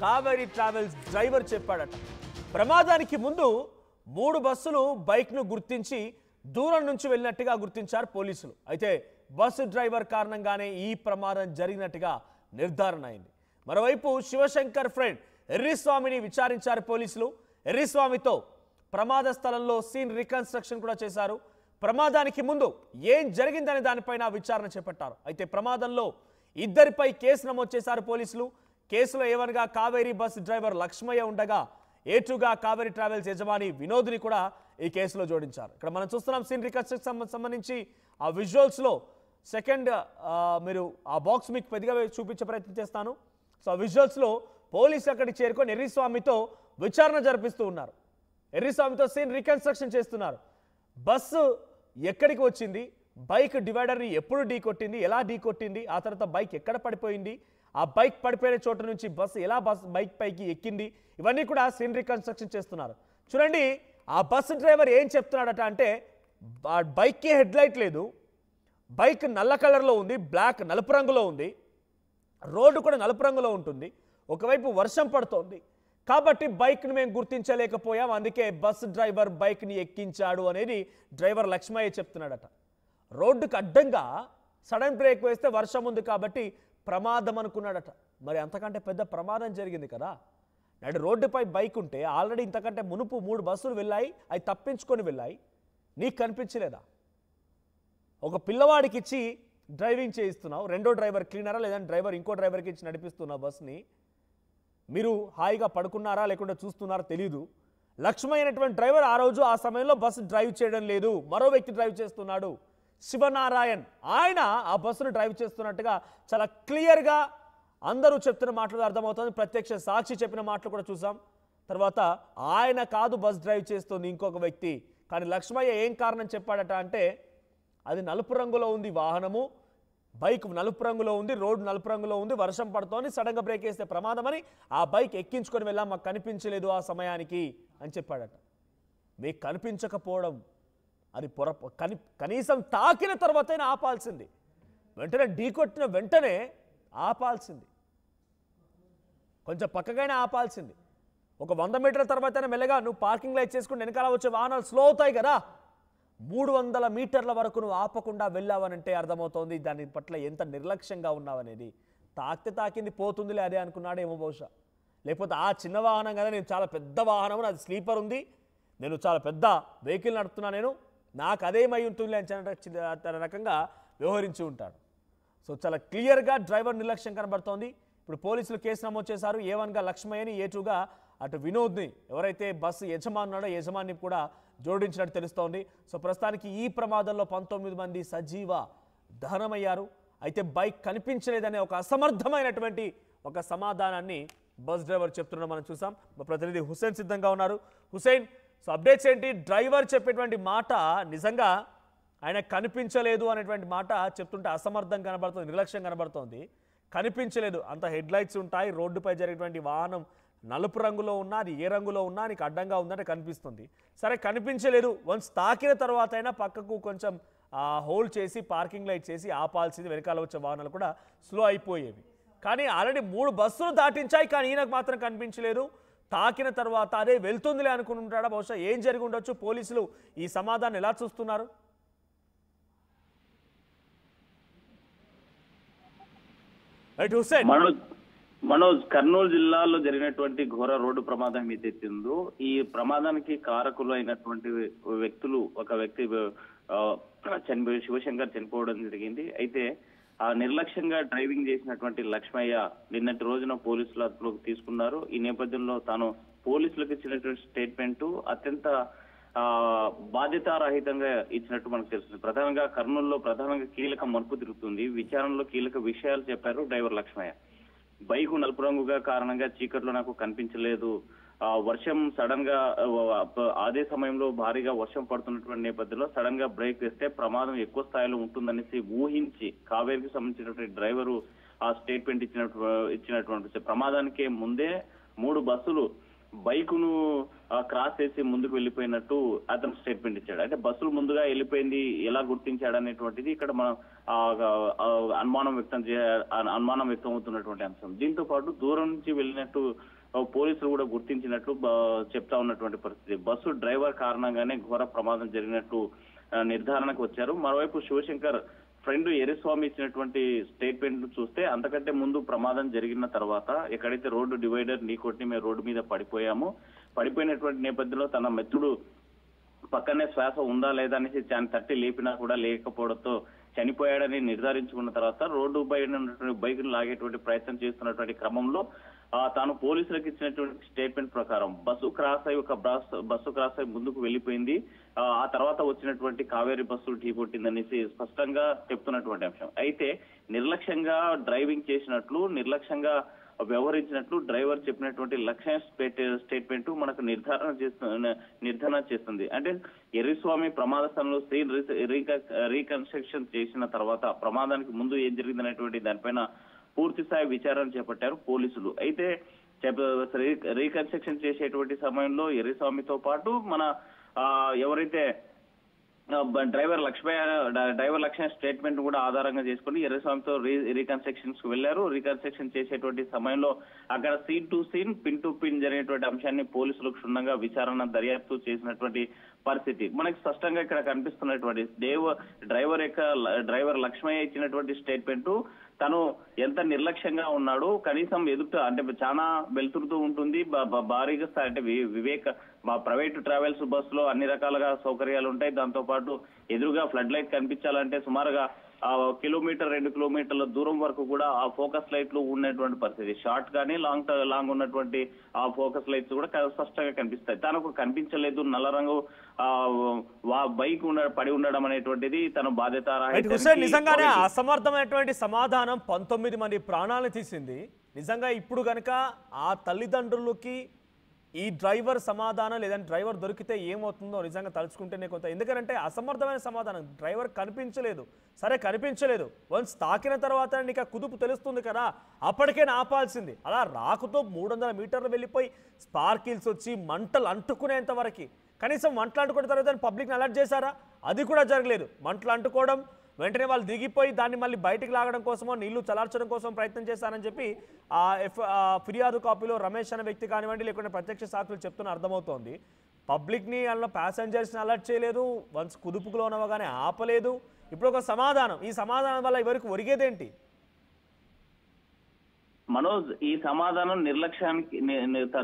Kaveri travels driver చెప్పాడట. ప్రమాదానికి ముందు 3 బస్సులు బైక్ను గుర్తించి దూరం నుంచి వెళ్ళినట్టుగా గుర్తించారు పోలీసులు. అయితే బస్సు డ్రైవర్ కారణంగానే ఈ ప్రమాదం జరిగినట్టుగా నిర్ధారణ అయింది. మరోవైపు శివశంకర్ ఫ్రెండ్ ఎర్రిస్వామిని విచారించారు పోలీసులు. ఎర్రిస్వామితో ప్రమాద స్థలంలో సీన్ రికన్స్ట్రక్షన్ కూడా చేశారు. ప్రమాదానికి ముందు ఏం జరిగిందనే దానిపైన విచారణ చేపట్టారు. అయితే ప్రమాదంలో ఇద్దరిపై కేసు నమోదు చేశారు పోలీసులు. కేసులో ఏవనగా కావేరీ బస్ డ్రైవర్ లక్ష్మయ్య ఉండగా ఏటుగా కావేరీ ట్రావెల్స్ యజమాని వినోద్ని కూడా ఈ కేసులో జోడించారు. ఇక్కడ మనం చూస్తున్నాం సీన్ రికన్స్ట్రక్షన్ సంబంధించి ఆ విజువల్స్లో సెకండ్ మీరు ఆ బాక్స్ మీకు పెద్దగా చూపించే ప్రయత్నం చేస్తాను. సో ఆ విజువల్స్లో పోలీసులు అక్కడికి చేరుకొని ఎర్రిస్వామితో విచారణ జరిపిస్తూ ఉన్నారు. ఎర్రిస్వామితో సీన్ రికన్స్ట్రక్షన్ చేస్తున్నారు. బస్సు ఎక్కడికి వచ్చింది, బైక్ డివైడర్ని ఎప్పుడు ఢీ కొట్టింది, ఎలా ఢీ కొట్టింది, ఆ తర్వాత బైక్ ఎక్కడ పడిపోయింది, ఆ బైక్ పడిపోయిన చోట నుంచి బస్సు ఎలా బైక్ పైకి ఎక్కింది, ఇవన్నీ కూడా సీన్ రికన్స్ట్రక్షన్ చేస్తున్నారు. చూడండి ఆ బస్సు డ్రైవర్ ఏం చెప్తున్నాడట అంటే బైక్కి హెడ్ లైట్ లేదు, బైక్ నల్ల కలర్లో ఉంది, బ్లాక్ నలుపు రంగులో ఉంది, రోడ్డు కూడా నలుపు రంగులో ఉంటుంది, ఒకవైపు వర్షం పడుతోంది కాబట్టి బైక్ను మేము గుర్తించలేకపోయాం, అందుకే బస్ డ్రైవర్ బైక్ని ఎక్కించాడు అనేది డ్రైవర్ లక్ష్మయ్య చెప్తున్నాడట. రోడ్డుకు అడ్డంగా సడన్ బ్రేక్ వేస్తే వర్షం ఉంది కాబట్టి ప్రమాదం అనుకున్నాడట. మరి అంతకంటే పెద్ద ప్రమాదం జరిగింది కదా. నాడు రోడ్డుపై బైక్ ఉంటే ఆల్రెడీ ఇంతకంటే మునుపు 3 బస్సులు వెళ్ళాయి, అవి తప్పించుకొని వెళ్ళాయి, నీకు కనిపించలేదా? ఒక పిల్లవాడికి ఇచ్చి డ్రైవింగ్ చేయిస్తున్నావు, రెండో డ్రైవర్ క్లీనరా లేదంటే డ్రైవర్ ఇంకో డ్రైవర్కి ఇచ్చి నడిపిస్తున్నావు బస్ని, మీరు హాయిగా పడుకున్నారా లేకుంటే చూస్తున్నారా తెలీదు. లక్ష్మయ్య అనేటువంటి డ్రైవర్ ఆ రోజు ఆ సమయంలో బస్సు డ్రైవ్ చేయడం లేదు, మరో వ్యక్తి డ్రైవ్ చేస్తున్నాడు, శివనారాయణ్, ఆయన ఆ బస్సును డ్రైవ్ చేస్తున్నట్టుగా చాలా క్లియర్గా అందరూ చెప్తున్న మాటలు అర్థమవుతుంది. ప్రత్యక్ష సాక్షి చెప్పిన మాటలు కూడా చూసాం. తర్వాత ఆయన కాదు బస్ డ్రైవ్ చేస్తుంది ఇంకొక వ్యక్తి, కానీ లక్ష్మయ్య ఏం కారణం చెప్పాడట అంటే అది నలుపు రంగులో ఉంది వాహనము, బైక్ నలుపు రంగులో ఉంది, రోడ్డు నలుపు రంగులో ఉంది, వర్షం పడుతోంది, సడన్గా బ్రేక్ వేస్తే ప్రమాదమని ఆ బైక్ ఎక్కించుకొని వెళ్ళాం, మాకు కనిపించలేదు ఆ సమయానికి అని చెప్పాడట. మీకు కనిపించకపోవడం అది కనీసం తాకిన తర్వాతైనా ఆపాల్సింది, వెంటనే ఢీకొట్టిన వెంటనే ఆపాల్సింది, కొంచెం పక్కకైనా ఆపాల్సింది. ఒక 100 మీటర్ల తర్వాతైనా మెల్లగా నువ్వు పార్కింగ్ లైట్ చేసుకుని వెనకాల వచ్చే వాహనాలు స్లో అవుతాయి కదా. 300 మీటర్ల వరకు నువ్వు ఆపకుండా వెళ్ళావనంటే అర్థమవుతోంది దాని పట్ల ఎంత నిర్లక్ష్యంగా ఉన్నావనేది. తాకితే తాకింది పోతుందిలే అదే అనుకున్నాడేమో బహుశా, లేకపోతే ఆ చిన్న వాహనం కదా, నేను చాలా పెద్ద వాహనం, అది స్లీపర్ ఉంది, నేను చాలా పెద్ద వెహికల్ నడుపుతున్నా, నేను నాకు అదేమై ఉంటుంది అని రకంగా వ్యవహరించి ఉంటాడు. సో చాలా క్లియర్గా డ్రైవర్ నిర్లక్ష్యం కనబడుతోంది. ఇప్పుడు పోలీసులు కేసు నమోదు చేశారు. A1గా లక్ష్మయ్యని, A2గా అటు వినోద్ని, ఎవరైతే బస్సు యజమానున్నాడో యజమాని కూడా జోడించినట్టు తెలుస్తోంది. సో ప్రస్తుతానికి ఈ ప్రమాదంలో 19 మంది సజీవ దహనమయ్యారు. అయితే బైక్ కనిపించలేదనే ఒక అసమర్థమైనటువంటి ఒక సమాధానాన్ని బస్ డ్రైవర్ చెప్తున్నా మనం చూసాం. మా ప్రతినిధి హుసేన్ సిద్ధంగా ఉన్నారు. హుసేన్, సో అప్డేట్స్ ఏంటి? డ్రైవర్ చెప్పేటువంటి మాట నిజంగా ఆయన కనిపించలేదు అనేటువంటి మాట చెప్తుంటే అసమర్థం కనబడుతుంది, నిర్లక్ష్యం కనబడుతోంది. కనిపించలేదు, అంత హెడ్ లైట్స్ ఉంటాయి, రోడ్డుపై జరిగేటువంటి వాహనం నలుపు రంగులో ఉన్నా, అది ఏ రంగులో ఉన్నా నీకు అడ్డంగా ఉందంటే కనిపిస్తుంది. సరే కనిపించలేదు, వన్స్ తాకిన తర్వాత అయినా పక్కకు కొంచెం హోల్డ్ చేసి పార్కింగ్ లైట్ చేసి ఆపాల్సింది, వెనకాల వచ్చే వాహనాలు కూడా స్లో అయిపోయేవి. కానీ ఆల్రెడీ 3 బస్సులు దాటించాయి, కానీ ఈయనకు మాత్రం కనిపించలేదు. తాకిన తర్వాత అదే వెళ్తుందిలే అనుకుని ఉంటాడా బహుశా, ఏం జరిగి ఉండొచ్చు? పోలీసులు ఈ సమాధానం ఎలా చూస్తున్నారు? మనోజ్, కర్నూలు జిల్లాలో జరిగినటువంటి ఘోర రోడ్డు ప్రమాదం ఏదైతుందో ఈ ప్రమాదానికి కారకులు అయినటువంటి వ్యక్తులు, ఒక వ్యక్తి శివశంకర్ చనిపోవడం జరిగింది. అయితే ఆ నిర్లక్ష్యంగా డ్రైవింగ్ చేసినటువంటి లక్ష్మయ్య నిన్నటి రోజున పోలీసులు అదుపులోకి తీసుకున్నారు. ఈ నేపథ్యంలో తాను పోలీసులకు ఇచ్చినటువంటి స్టేట్మెంట్ అత్యంత బాధ్యతారహితంగా ఇచ్చినట్టు మనకు తెలుస్తుంది. ప్రధానంగా కర్నూలులో ప్రధానంగా కీలక మలుపు తిరుగుతుంది. విచారణలో కీలక విషయాలు చెప్పారు డ్రైవర్ లక్ష్మయ్య. బైకు నలుపు రంగుగా కారణంగా చీకట్లో నాకు కనిపించలేదు, వర్షం సడన్ గా అదే సమయంలో భారీగా వర్షం పడుతున్నటువంటి నేపథ్యంలో సడన్ గా బ్రేక్ వేస్తే ప్రమాదం ఎక్కువ స్థాయిలో ఉంటుందనేసి ఊహించి కావేరికి సంబంధించినటువంటి డ్రైవరు ఆ స్టేట్మెంట్ ఇచ్చినటువంటి ప్రమాదానికే ముందే 3 బస్సులు బైకును క్రాస్ చేసి ముందుకు వెళ్ళిపోయినట్టు అతను స్టేట్మెంట్ ఇచ్చాడు. అంటే బస్సులు ముందుగా వెళ్ళిపోయింది ఎలా గుర్తించాడు అనేటువంటిది ఇక్కడ మనం అనుమానం వ్యక్తం అవుతున్నటువంటి అంశం. దీంతో పాటు దూరం నుంచి వెళ్ళినట్టు పోలీసులు కూడా గుర్తించినట్లు చెప్తా ఉన్నటువంటి పరిస్థితి. బస్సు డ్రైవర్ కారణంగానే ఘోర ప్రమాదం జరిగినట్టు నిర్ధారణకు వచ్చారు. మరోవైపు శివశంకర్ ఫ్రెండ్ ఎర్రస్వామి ఇచ్చినటువంటి స్టేట్మెంట్ చూస్తే అంతకంటే ముందు ప్రమాదం జరిగిన తర్వాత ఎక్కడైతే రోడ్డు డివైడర్ ఢీకొట్టి మేము రోడ్డు మీద పడిపోయినటువంటి నేపథ్యంలో తన మిత్రుడు పక్కనే శ్వాస ఉందా లేదా అనేసి తట్టి లేపినా కూడా లేకపోవడంతో చనిపోయాడని నిర్ధారించుకున్న తర్వాత రోడ్డు పైన ఉన్నటువంటి బైక్ లాగేటువంటి ప్రయత్నం చేస్తున్నటువంటి క్రమంలో తాను పోలీసులకు ఇచ్చినటువంటి స్టేట్మెంట్ ప్రకారం బస్సు క్రాస్ అయి ముందుకు వెళ్ళిపోయింది. ఆ తర్వాత వచ్చినటువంటి కావేరీ బస్సు ఢీకొట్టిందనేసి స్పష్టంగా చెప్తున్నటువంటి అంశం. అయితే నిర్లక్ష్యంగా డ్రైవింగ్ చేసినట్లు, నిర్లక్ష్యంగా వ్యవహరించినట్లు డ్రైవర్ చెప్పినటువంటి లక్ష్య స్టేట్మెంట్ మనకు నిర్ధారణ చేస్తుంది. అంటే ఎర్రస్వామి ప్రమాద స్థలంలో సీన్ రీకన్స్ట్రక్షన్ చేసిన తర్వాత ప్రమాదానికి ముందు ఏం జరిగిందనేటువంటి దానిపైన పూర్తి స్థాయి విచారణ చేపట్టారు పోలీసులు. అయితే రీకన్స్ట్రక్షన్ చేసేటువంటి సమయంలో ఎర్రస్వామితో పాటు మన ఎవరైతే డ్రైవర్ లక్ష్మణ స్టేట్మెంట్ కూడా ఆధారంగా చేసుకుని ఎర్రస్వామితో రీకన్స్ట్రక్షన్స్ కు వెళ్లారు. రీకన్స్ట్రక్షన్ చేసేటువంటి సమయంలో అక్కడ scene to scene, pin to pin జరిగినటువంటి అంశాన్ని పోలీసులు క్షుణ్ణంగా విచారణ దర్యాప్తు చేసినటువంటి పరిస్థితి మనకి స్పష్టంగా ఇక్కడ కనిపిస్తున్నటువంటి డ్రైవర్ లక్ష్మయ్య ఇచ్చినటువంటి స్టేట్మెంట్ తను ఎంత నిర్లక్ష్యంగా ఉన్నాడు, కనీసం ఎదుట అంటే చాలా వెళ్తురుతూ ఉంటుంది, భారీగా అంటే మా ప్రైవేట్ ట్రావెల్స్ బస్సులో అన్ని రకాలుగా సౌకర్యాలు ఉంటాయి. దాంతో పాటు ఎదురుగా ఫ్లడ్ లైట్ కనిపించాలంటే సుమారుగా 1 కిలోమీటర్ 2 కిలోమీటర్ల దూరం వరకు కూడా ఆ ఫోకస్ లైట్లు ఉన్నటువంటి పరిస్థితి. షార్ట్ గానీ లాంగ్ ఉన్నటువంటి ఆ ఫోకస్ లైట్స్ కూడా స్పష్టంగా కనిపిస్తాయి. తనకు కనిపించలేదు, నల్ల రంగు బైక్ పడి ఉండడం అనేటువంటిది తన బాధ్యత. నిజంగానే అసమర్థమైనటువంటి సమాధానం 19 మంది ప్రాణాలను తీసింది. నిజంగా ఇప్పుడు కనుక ఆ తల్లిదండ్రులకి ఈ డ్రైవర్ సమాధానం లేదంటే డ్రైవర్ దొరికితే ఏమవుతుందో నిజంగా తలుచుకుంటేనే కొంత, ఎందుకంటే అసమర్థమైన సమాధానం. డ్రైవర్ కనిపించలేదు, సరే కనిపించలేదు, వన్స్ తాకిన తర్వాత నీకు కుదుపు తెలుస్తుంది కదా, అప్పటికే ఆపాల్సింది. అలా రాకుతో 300 మీటర్లు వెళ్ళిపోయి స్పార్కిల్స్ వచ్చి మంటలు అంటుకునేంత వరకు, కనీసం మంటలు అంటుకున్న తర్వాత పబ్లిక్ని అలర్ట్ చేశారా? అది కూడా జరగలేదు. మంటలు అంటుకోవడం, వెంటనే వాళ్ళు దిగిపోయి దాన్ని మళ్ళీ బయటికి లాగడం కోసమో నీళ్లు చలార్చడం కోసం ప్రయత్నం చేశారని చెప్పి ఫిర్యాదు కాపీలో రమేష్ అనే వ్యక్తి కానివ్వండి లేకుంటే ప్రత్యక్ష సాక్షులు చెప్తున్న అర్థమవుతోంది. పబ్లిక్ని అలా ప్యాసింజర్స్ని అలర్ట్ చేయలేదు, వన్స్ కుదుపులో ఉన్నవగానే ఆపలేదు. ఇప్పుడు ఒక సమాధానం, ఈ సమాధానం వల్ల ఎవరికి ఒరిగేదేంటి? మనోజ్, ఈ సమాధానం నిర్లక్ష్యానికి,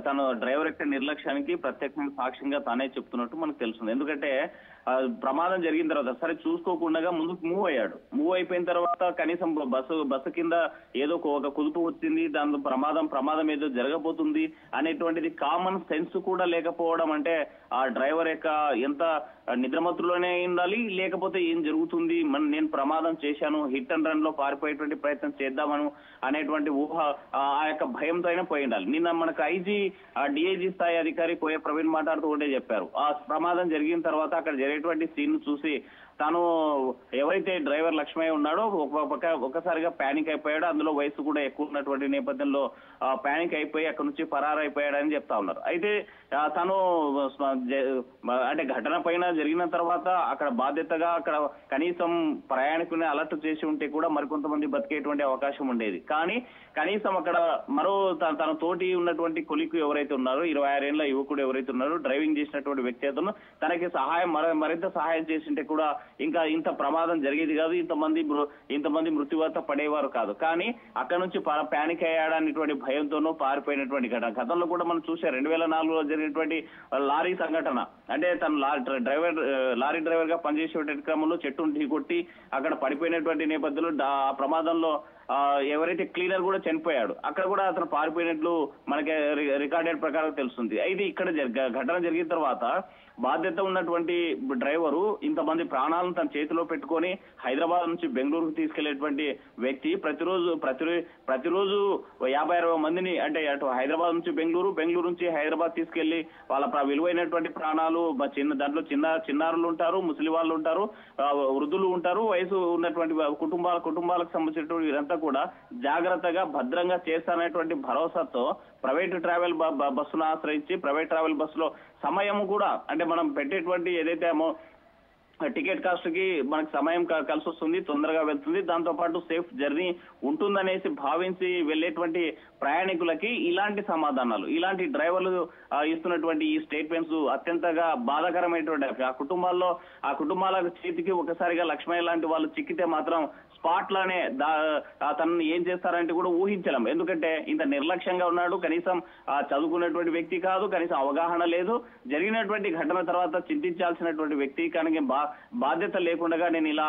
తన డ్రైవర్ యొక్క నిర్లక్ష్యానికి ప్రత్యక్షంగా సాక్ష్యంగా తానే చెప్తున్నట్టు మనకు తెలుస్తుంది. ఎందుకంటే ప్రమాదం జరిగిన తర్వాత సరే చూసుకోకుండా ముందుకు మూవ్ అయ్యాడు. మూవ్ అయిపోయిన తర్వాత కనీసం బస్సు కింద ఏదో ఒక కుదుపు వచ్చింది, దాని ప్రమాదం ఏదో జరగబోతుంది అనేటువంటిది కామన్ సెన్స్ కూడా లేకపోవడం అంటే ఆ డ్రైవర్ యొక్క ఎంత నిద్రమత్తులోనే ఉండాలి, లేకపోతే ఏం జరుగుతుంది, నేను ప్రమాదం చేశాను, హిట్ అండ్ రన్ లో పారిపోయేటువంటి ప్రయత్నం చేద్దామను అనేటువంటి ఊహ ఆ యొక్క భయంతో అయినా పోయి ఉండాలి. నిన్న మనకు డిఐజీ స్థాయి అధికారి పోయే ప్రవీణ్ మాట్లాడుతూ ఉంటే చెప్పారు, ఆ ప్రమాదం జరిగిన తర్వాత అక్కడ జరిగేటువంటి సీన్ చూసి తాను ఎవరైతే డ్రైవర్ లక్ష్మయ్య ఉన్నాడో ఒకసారిగా ప్యానిక్ అయిపోయాడు. అందులో వయసు కూడా ఎక్కువ ఉన్నటువంటి నేపథ్యంలో ప్యానిక్ అయిపోయి అక్కడ నుంచి పరారైపోయాడని చెప్తా ఉన్నారు. అయితే తను అంటే ఘటన పైన జరిగిన తర్వాత అక్కడ బాధ్యతగా అక్కడ కనీసం ప్రయాణికుని అలర్ట్ చేసి ఉంటే కూడా మరికొంతమంది బతికేటువంటి అవకాశం ఉండేది. కానీ కనీసం అక్కడ మరో తన తోటి ఉన్నటువంటి కొలికు ఎవరైతే ఉన్నారో 26 ఏళ్ల యువకుడు ఎవరైతే ఉన్నారో డ్రైవింగ్ చేసినటువంటి వ్యక్తి అతను తనకి సహాయం మరింత సహాయం చేసింటే కూడా ఇంకా ఇంత ప్రమాదం జరిగేది కాదు, ఇంతమంది మృత్యువాత పడేవారు కాదు. కానీ అక్కడ నుంచి ప్యానిక్ అయ్యాడనేటువంటి భయంతోనూ పారిపోయినటువంటి ఘటన గతంలో కూడా మనం చూసాం. 2004లో జరిగినటువంటి లారీ సంఘటన, అంటే తను లారీ డ్రైవర్ గా పనిచేసేటువంటి క్రమంలో చెట్టును ఢీకొట్టి అక్కడ పడిపోయినటువంటి నేపథ్యంలో ఆ ప్రమాదంలో ఎవరైతే క్లీనర్ కూడా చనిపోయాడు. అక్కడ కూడా అతను పారిపోయినట్లు మనకి రికార్డెడ్ ప్రకారం తెలుస్తుంది. అయితే ఇక్కడ ఘటన జరిగిన తర్వాత బాధ్యత ఉన్నటువంటి డ్రైవరు ఇంతమంది ప్రాణాలను తన చేతిలో పెట్టుకొని హైదరాబాద్ నుంచి బెంగళూరుకు తీసుకెళ్లేటువంటి వ్యక్తి ప్రతిరోజు 50-60 మందిని, అంటే అటు హైదరాబాద్ నుంచి బెంగళూరు నుంచి హైదరాబాద్ తీసుకెళ్లి వాళ్ళ విలువైనటువంటి ప్రాణాలు దాంట్లో చిన్నారులు ఉంటారు, ముసలి వాళ్ళు ఉంటారు, వృద్ధులు ఉంటారు, వయసు ఉన్నటువంటి కుటుంబాలకు సంబంధించినటువంటి ఇదంతా కూడా జాగ్రత్తగా భద్రంగా చేస్తాననేటువంటి భరోసాతో ప్రైవేట్ ట్రావెల్ బస్సును ఆశ్రయించి ప్రైవేట్ ట్రావెల్ బస్సులో సమయం కూడా అంటే మనం పెట్టేటువంటి ఏదైతే టికెట్ కాస్ట్ కి మనకు సమయం కలిసి వస్తుంది, తొందరగా వెళ్తుంది, దాంతో పాటు సేఫ్ జర్నీ ఉంటుందనేసి భావించి వెళ్ళేటువంటి ప్రయాణికులకి ఇలాంటి సమాధానాలు, ఇలాంటి డ్రైవర్లు ఇస్తున్నటువంటి ఈ స్టేట్మెంట్స్ అత్యంతగా బాధాకరమైనటువంటి ఆ కుటుంబాల చేతికి ఒకసారిగా లక్ష్మయ్య లాంటి వాళ్ళు చిక్కితే మాత్రం స్పాట్ లానే తనని ఏం చేస్తారంటే కూడా ఊహించలేం. ఎందుకంటే ఇంత నిర్లక్ష్యంగా ఉన్నాడు, కనీసం చదువుకున్నటువంటి వ్యక్తి కాదు, కనీసం అవగాహన లేదు. జరిగినటువంటి ఘటన తర్వాత చింతించాల్సినటువంటి వ్యక్తి కానీ బాధ్యత లేకుండా నేను ఇలా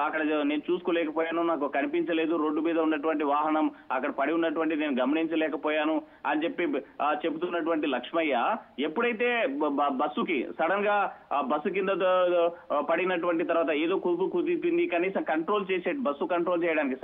అక్కడ నేను చూసుకోలేకపోయాను, నాకు కనిపించలేదు, రోడ్డు మీద ఉన్నటువంటి వాహనం అక్కడ పడి ఉన్నటువంటి నేను గమనించలేకపోయాను అని చెప్పి చెబుతున్నటువంటి లక్ష్మయ్య ఎప్పుడైతే బస్సుకి సడన్ గా బస్సు కింద పడినటువంటి తర్వాత ఏదో కుదిపింది, కనీసం కంట్రోల్ బస్సు కంట్రోల్ చేయడానికి